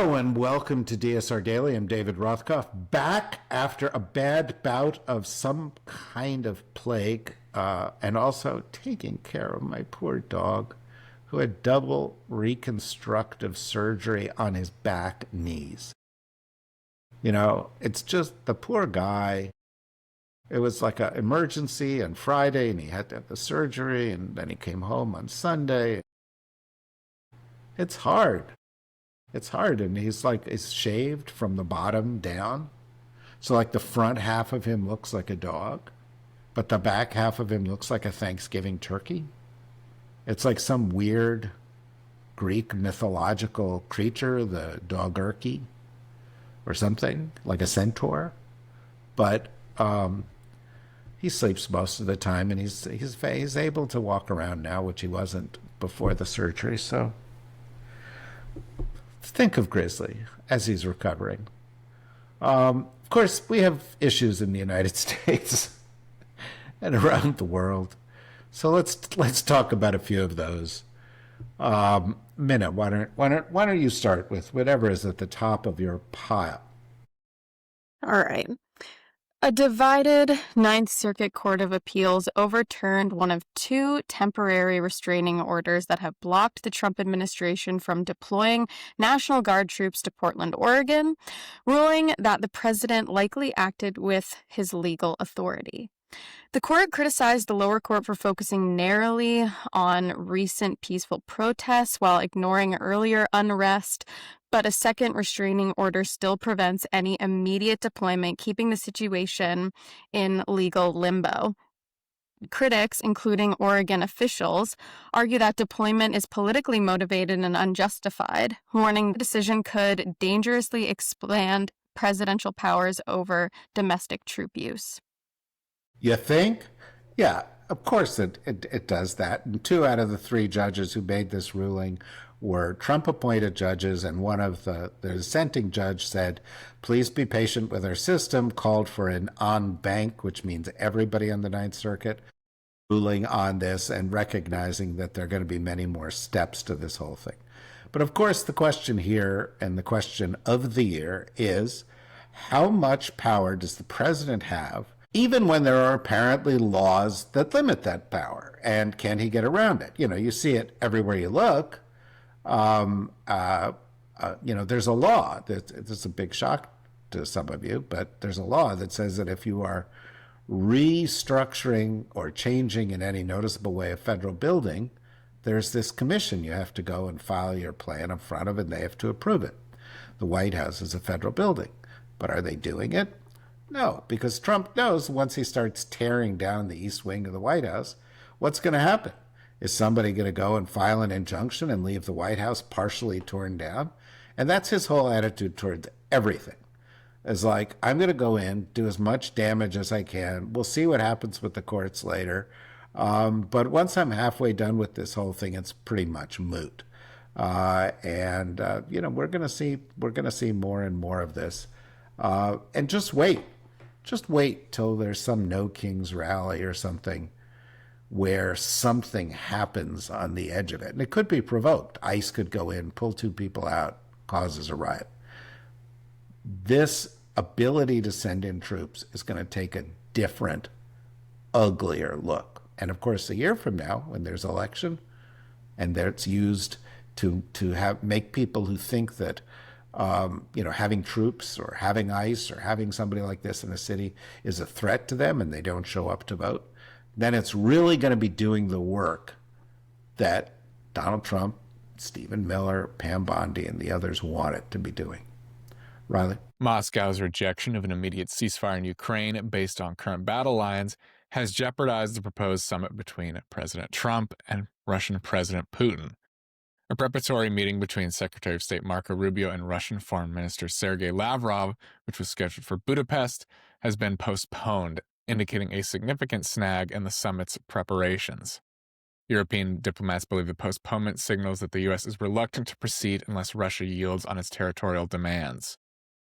Hello and welcome to DSR Daily. I'm David Rothkopf, back after a bad bout of some kind of plague, and also taking care of my poor dog who had double reconstructive surgery on his back knees. You know, it's just the poor guy. It was like an emergency on Friday, and he had to have the surgery, and then he came home on Sunday. It's hard. It's hard, and he's shaved from the bottom down. So like the front half of him looks like a dog, but the back half of him looks like a Thanksgiving turkey. It's like some weird Greek mythological creature, the dogurki, or something, like a centaur. But he sleeps most of the time, and he's able to walk around now, which he wasn't before the surgery. So think of Grizzly as he's recovering. Of course, we have issues in the United States and around the world. So let's talk about a few of those. Minna, why don't you start with whatever is at the top of your pile? All right. A divided Ninth Circuit Court of Appeals overturned one of two temporary restraining orders that have blocked the Trump administration from deploying National Guard troops to Portland, Oregon, ruling that the president likely acted with his legal authority. The court criticized the lower court for focusing narrowly on recent peaceful protests while ignoring earlier unrest, but a second restraining order still prevents any immediate deployment, keeping the situation in legal limbo. Critics, including Oregon officials, argue that deployment is politically motivated and unjustified, warning the decision could dangerously expand presidential powers over domestic troop use. You think? Yeah, of course it does that. And 2 out of the 3 judges who made this ruling were Trump-appointed judges, and one of the dissenting judge said, please be patient with our system, called for an en banc, which means everybody on the Ninth Circuit, ruling on this and recognizing that there are going to be many more steps to this whole thing. But of course, the question here, and the question of the year, is how much power does the president have, even when there are apparently laws that limit that power? And can he get around it? You know, you see it everywhere you look. There's a law that it's a big shock to some of you, but there's a law that says that if you are restructuring or changing in any noticeable way a federal building, there's this commission you have to go and file your plan in front of, and they have to approve it. The White House is a federal building, but are they doing it? No, because Trump knows once he starts tearing down the East Wing of the White House, what's going to happen? Is somebody going to go and file an injunction and leave the White House partially torn down? And that's his whole attitude towards everything. It's like, I'm going to go in, do as much damage as I can. We'll see what happens with the courts later. But once I'm halfway done with this whole thing, it's pretty much moot. We're going to see more and more of this. And just wait till there's some No Kings rally or something where something happens on the edge of it. And it could be provoked. ICE could go in, pull 2 people out, causes a riot. This ability to send in troops is going to take a different, uglier look. And of course, a year from now, when there's election, and it's used to make people who think that having troops or having ICE or having somebody like this in a city is a threat to them and they don't show up to vote, then it's really going to be doing the work that Donald Trump, Stephen Miller, Pam Bondi, and the others want it to be doing. Riley? Moscow's rejection of an immediate ceasefire in Ukraine based on current battle lines has jeopardized the proposed summit between President Trump and Russian President Putin. A preparatory meeting between Secretary of State Marco Rubio and Russian Foreign Minister Sergei Lavrov, which was scheduled for Budapest, has been postponed, indicating a significant snag in the summit's preparations. European diplomats believe the postponement signals that the U.S. is reluctant to proceed unless Russia yields on its territorial demands.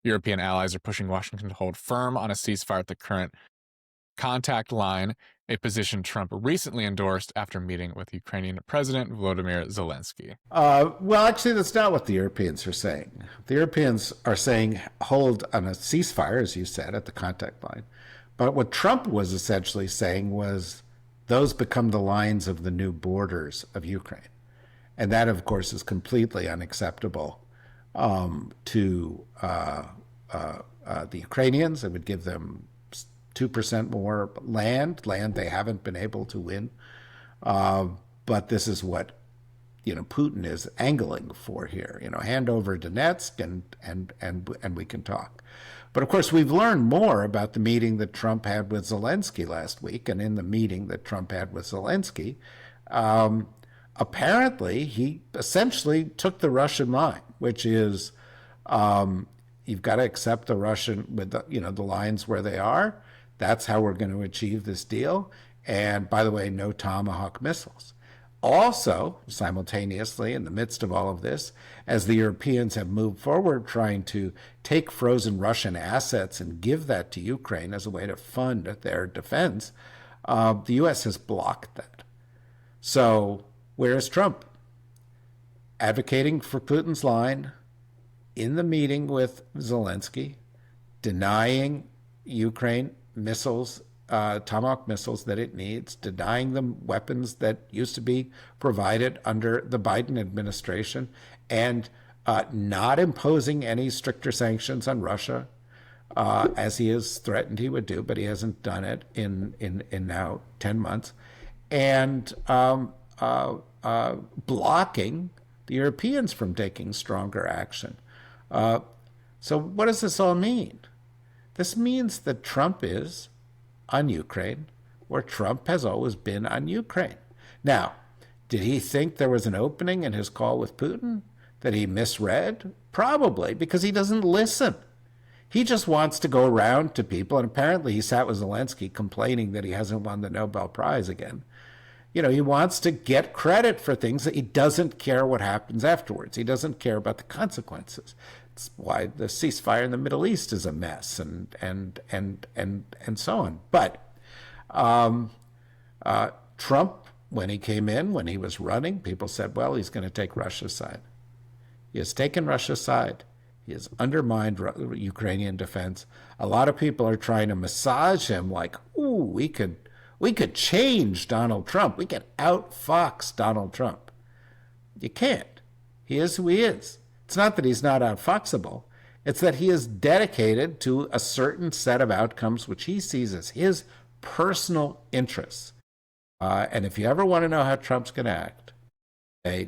European allies are pushing Washington to hold firm on a ceasefire at the current contact line a position Trump recently endorsed after meeting with Ukrainian President Volodymyr Zelensky. Well, actually, that's not what the Europeans are saying. The Europeans are saying hold on a ceasefire, as you said, at the contact line. But what Trump was essentially saying was those become the lines of the new borders of Ukraine. And that, of course, is completely unacceptable to the Ukrainians. It would give them 2% more land they haven't been able to win. But this is what, Putin is angling for here. Hand over Donetsk and we can talk. But of course, we've learned more about the meeting that Trump had with Zelensky last week. And in the meeting that Trump had with Zelensky, apparently he essentially took the Russian line, which is you've got to accept the Russian with the lines where they are. That's how we're going to achieve this deal. And by the way, no Tomahawk missiles. Also, simultaneously, in the midst of all of this, as the Europeans have moved forward trying to take frozen Russian assets and give that to Ukraine as a way to fund their defense, the U.S. has blocked that. So where is Trump? Advocating for Putin's line in the meeting with Zelensky, denying Ukraine missiles, Tomahawk missiles that it needs, denying them weapons that used to be provided under the Biden administration, and not imposing any stricter sanctions on Russia, as he has threatened he would do, but he hasn't done it in now 10 months, and blocking the Europeans from taking stronger action. So what does this all mean? This means that Trump is on Ukraine, where Trump has always been on Ukraine. Now, did he think there was an opening in his call with Putin that he misread? Probably, because he doesn't listen. He just wants to go around to people, and apparently he sat with Zelensky complaining that he hasn't won the Nobel Prize again. He wants to get credit for things that he doesn't care what happens afterwards. He doesn't care about the consequences. It's why the ceasefire in the Middle East is a mess, and so on. But Trump, when he came in, when he was running, people said, well, he's going to take Russia's side. He has taken Russia's side. He has undermined Ukrainian defense. A lot of people are trying to massage him like, ooh, we could change Donald Trump. We can outfox Donald Trump. You can't. He is who he is. It's not that he's not outfoxable. It's that he is dedicated to a certain set of outcomes which he sees as his personal interests. And if you ever want to know how Trump's going to act,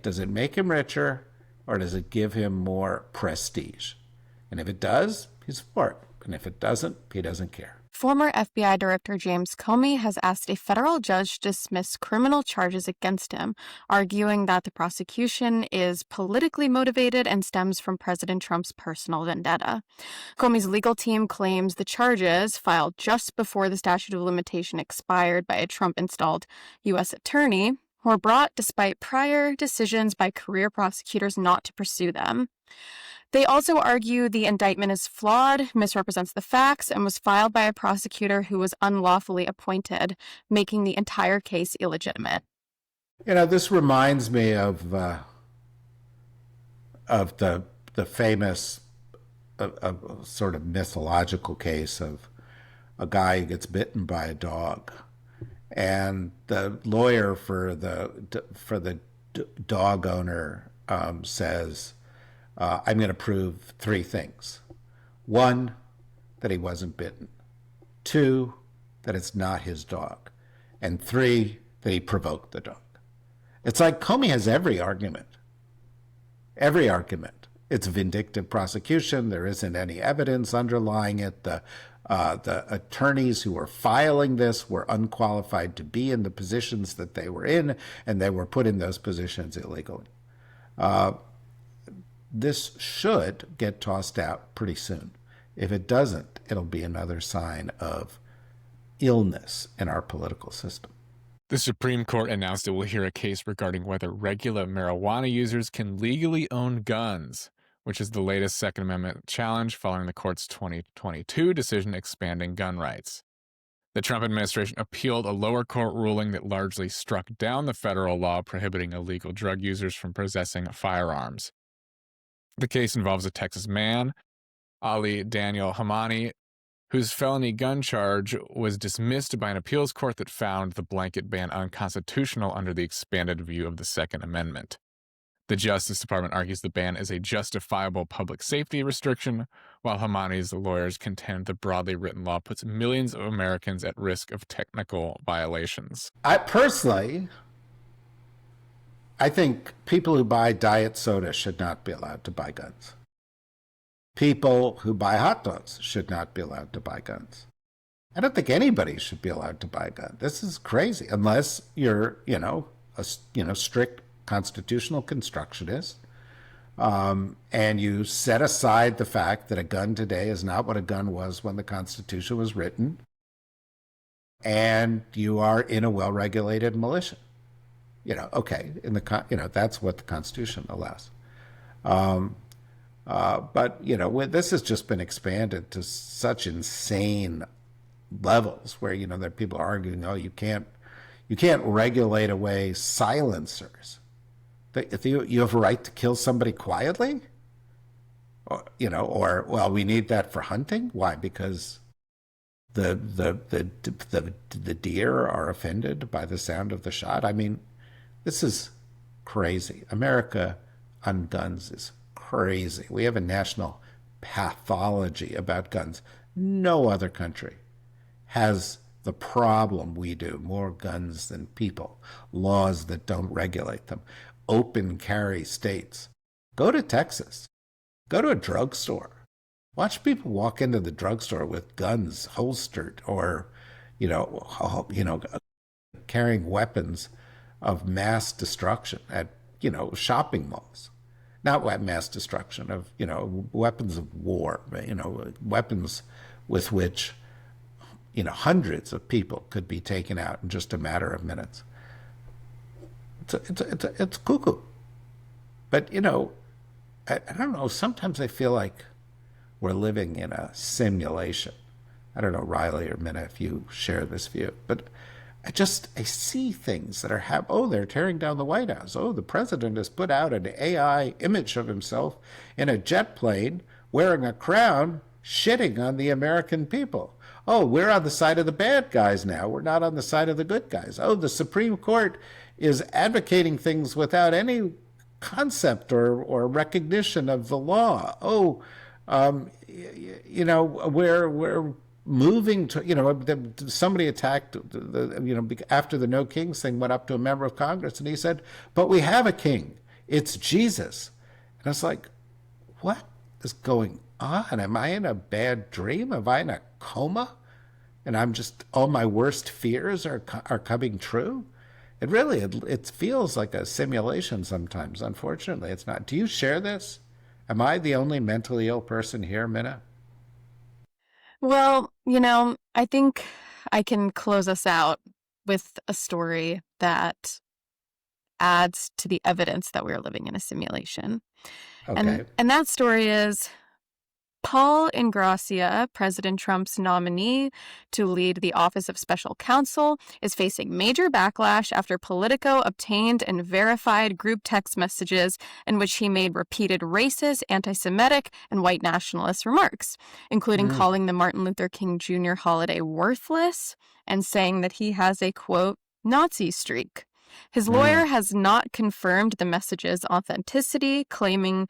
does it make him richer or does it give him more prestige? And if it does, he's for it. And if it doesn't, he doesn't care. Former FBI Director James Comey has asked a federal judge to dismiss criminal charges against him, arguing that the prosecution is politically motivated and stems from President Trump's personal vendetta. Comey's legal team claims the charges, filed just before the statute of limitation expired by a Trump-installed U.S. attorney, were brought despite prior decisions by career prosecutors not to pursue them. They also argue the indictment is flawed, misrepresents the facts, and was filed by a prosecutor who was unlawfully appointed, making the entire case illegitimate. This reminds me of the famous sort of mythological case of a guy who gets bitten by a dog, and the lawyer for the dog owner says, I'm going to prove three things. One, that he wasn't bitten. Two, that it's not his dog. And three, that he provoked the dog. It's like Comey has every argument. Every argument. It's vindictive prosecution. There isn't any evidence underlying it. The attorneys who were filing this were unqualified to be in the positions that they were in, and they were put in those positions illegally. This should get tossed out pretty soon. If it doesn't, it'll be another sign of illness in our political system. The Supreme Court announced it will hear a case regarding whether regular marijuana users can legally own guns, which is the latest Second Amendment challenge following the court's 2022 decision expanding gun rights. The Trump administration appealed a lower court ruling that largely struck down the federal law prohibiting illegal drug users from possessing firearms. The case involves a Texas man, Ali Daniel Hamani, whose felony gun charge was dismissed by an appeals court that found the blanket ban unconstitutional under the expanded view of the Second Amendment. The Justice Department argues the ban is a justifiable public safety restriction, while Hamani's lawyers contend the broadly written law puts millions of Americans at risk of technical violations. I think people who buy diet soda should not be allowed to buy guns. People who buy hot dogs should not be allowed to buy guns. I don't think anybody should be allowed to buy a gun. This is crazy, unless you're, strict constitutional constructionist, and you set aside the fact that a gun today is not what a gun was when the Constitution was written, and you are in a well-regulated militia. Okay, that's what the Constitution allows. But this has just been expanded to such insane levels where there are people arguing, you can't regulate away silencers. You have a right to kill somebody quietly, or we need that for hunting. Why? Because the deer are offended by the sound of the shot. I mean, this is crazy. America on guns is crazy. We have a national pathology about guns. No other country has the problem we do. More guns than people. Laws that don't regulate them. Open carry states. Go to Texas. Go to a drugstore. Watch people walk into the drugstore with guns holstered, or, carrying weapons of mass destruction at, shopping malls. Not mass destruction of, weapons of war, weapons with which, hundreds of people could be taken out in just a matter of minutes. It's cuckoo. But, I don't know, sometimes I feel like we're living in a simulation. I don't know, Riley or Minna, if you share this view, but I see things that are they're tearing down the White House. The president has put out an AI image of himself in a jet plane wearing a crown, shitting on the American people. We're on the side of the bad guys now. We're not on the side of the good guys. The Supreme Court is advocating things without any concept or recognition of the law. We're moving to, somebody attacked, after the No Kings thing went up to a member of Congress, and he said, but we have a king. It's Jesus. And I was like, what is going on? Am I in a bad dream? Am I in a coma? And all my worst fears are coming true? It feels like a simulation sometimes. Unfortunately, it's not. Do you share this? Am I the only mentally ill person here, Minna? Well, I think I can close us out with a story that adds to the evidence that we're living in a simulation. Okay. And that story is Paul Ingrassia, President Trump's nominee to lead the Office of Special Counsel, is facing major backlash after Politico obtained and verified group text messages in which he made repeated racist, anti-Semitic, and white nationalist remarks, including calling the Martin Luther King Jr. holiday worthless and saying that he has a, quote, Nazi streak. His lawyer has not confirmed the messages' authenticity, calling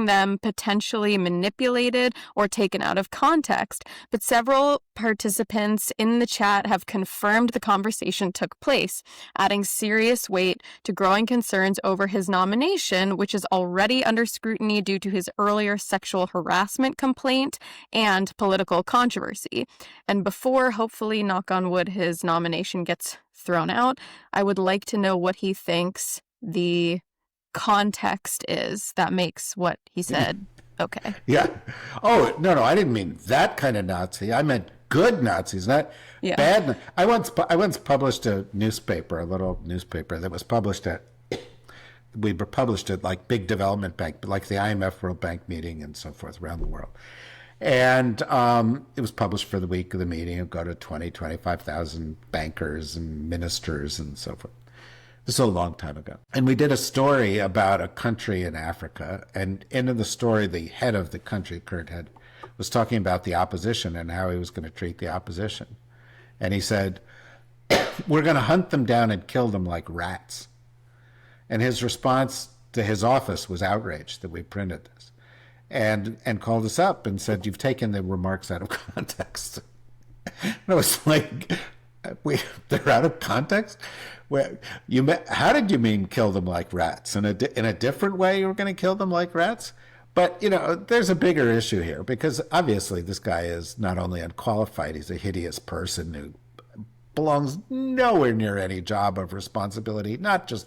them potentially manipulated or taken out of context, but several participants in the chat have confirmed the conversation took place, adding serious weight to growing concerns over his nomination, which is already under scrutiny due to his earlier sexual harassment complaint and political controversy. And before, hopefully, knock on wood, his nomination gets thrown out, I would like to know what he thinks the context is that makes what he said okay. Yeah. No, I didn't mean that kind of Nazi. I meant good Nazis, not bad. I once published a little newspaper that was published we published it like big development bank, like the IMF World Bank meeting and so forth around the world. And it was published for the week of the meeting. It would go to 25,000 bankers and ministers and so forth. This is a long time ago. And we did a story about a country in Africa. And in the story, the head of the country, Kurt Head, was talking about the opposition and how he was going to treat the opposition. And he said, we're going to hunt them down and kill them like rats. And his response to his office was outraged that we printed this and called us up and said, you've taken the remarks out of context. And I was like, they're out of context? How did you mean kill them like rats? In a different way you were going to kill them like rats? But, there's a bigger issue here because obviously this guy is not only unqualified, he's a hideous person who belongs nowhere near any job of responsibility, not just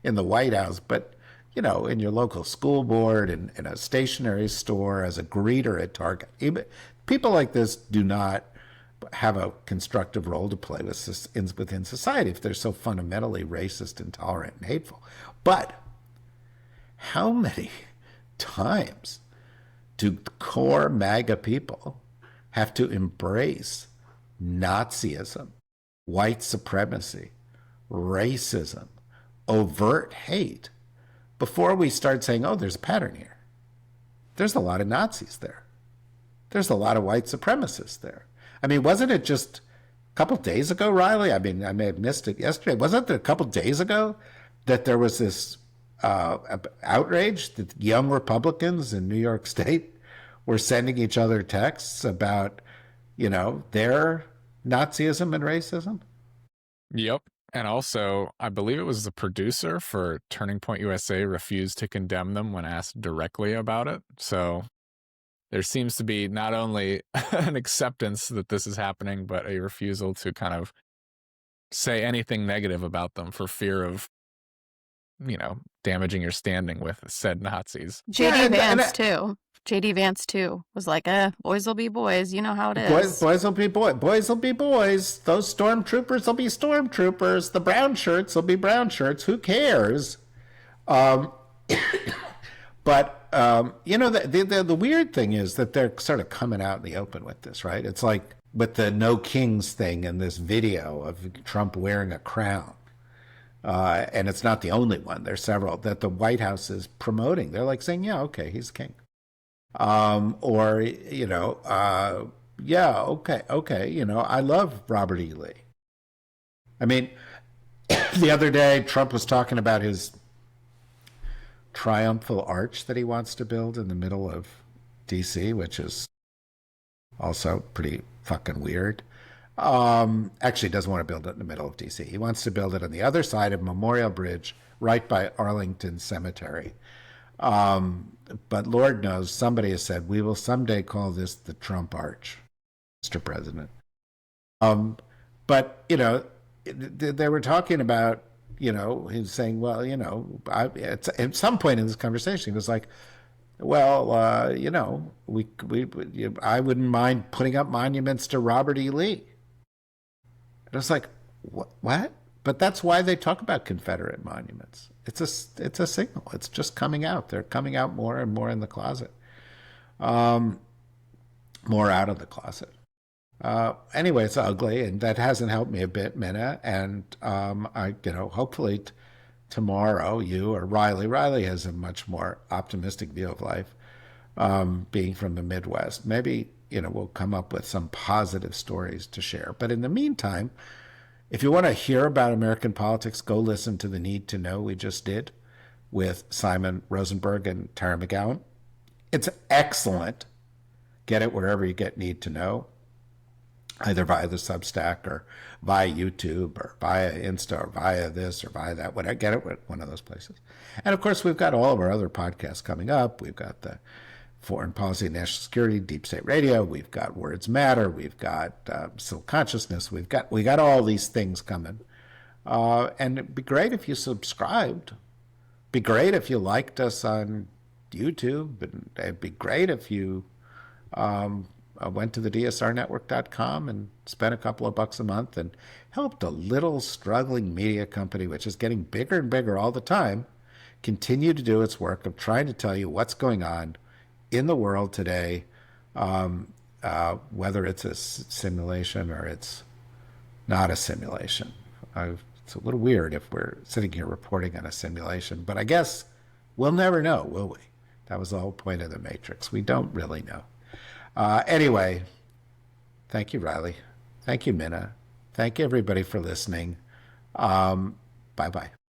in the White House, but, in your local school board, in a stationery store, as a greeter at Target. People like this do not have a constructive role to play within society if they're so fundamentally racist, intolerant, and hateful. But how many times do core MAGA people have to embrace Nazism, white supremacy, racism, overt hate before we start saying, oh, there's a pattern here? There's a lot of Nazis there. There's a lot of white supremacists there. I mean, wasn't it just a couple of days ago, Riley? I mean, I may have missed it yesterday. Wasn't it a couple of days ago that there was this outrage that young Republicans in New York State were sending each other texts about, their Nazism and racism? Yep. And also, I believe it was the producer for Turning Point USA refused to condemn them when asked directly about it. So there seems to be not only an acceptance that this is happening, but a refusal to kind of say anything negative about them for fear of, damaging your standing with said Nazis. JD Vance too was like, boys will be boys. You know how it is. Boys will be boys. Boys will be boys. Those stormtroopers will be stormtroopers. The brown shirts will be brown shirts. Who cares? But, the weird thing is that they're sort of coming out in the open with this, right? It's like with the No Kings thing in this video of Trump wearing a crown. And it's not the only one. There's several that the White House is promoting. They're like saying, yeah, okay, he's king. Okay, I love Robert E. Lee. I mean, the other day, Trump was talking about his triumphal arch that he wants to build in the middle of D.C., which is also pretty fucking weird. Actually, he doesn't want to build it in the middle of D.C. He wants to build it on the other side of Memorial Bridge, right by Arlington Cemetery. But Lord knows, somebody has said, we will someday call this the Trump Arch, Mr. President. But, they were talking about, he's saying, well, at some point in this conversation, he was like, well, I wouldn't mind putting up monuments to Robert E. Lee. And I was like, what? But that's why they talk about Confederate monuments. It's a signal. It's just coming out. They're coming out more and more in the closet, more out of the closet. Anyway, it's ugly, and that hasn't helped me a bit, Minna. And hopefully tomorrow, you or Riley has a much more optimistic view of life, being from the Midwest. Maybe we'll come up with some positive stories to share. But in the meantime, if you want to hear about American politics, go listen to the Need to Know we just did with Simon Rosenberg and Tara McGowan. It's excellent. Get it wherever you get Need to Know, either via the Substack or via YouTube or via Insta or via this or via that. When I get it, one of those places. And of course, we've got all of our other podcasts coming up. We've got the Foreign Policy and National Security, Deep State Radio. We've got Words Matter. We've got Civil Consciousness. We got all these things coming. And it'd be great if you subscribed. Be great if you liked us on YouTube. And it'd be great if you went to the DSRnetwork.com and spent a couple of bucks a month and helped a little struggling media company, which is getting bigger and bigger all the time, continue to do its work of trying to tell you what's going on in the world today, whether it's a simulation or it's not a simulation. It's a little weird if we're sitting here reporting on a simulation, but I guess we'll never know, will we? That was the whole point of the Matrix. We don't really know. Anyway, thank you, Riley. Thank you, Minna. Thank you, everybody, for listening. Bye-bye.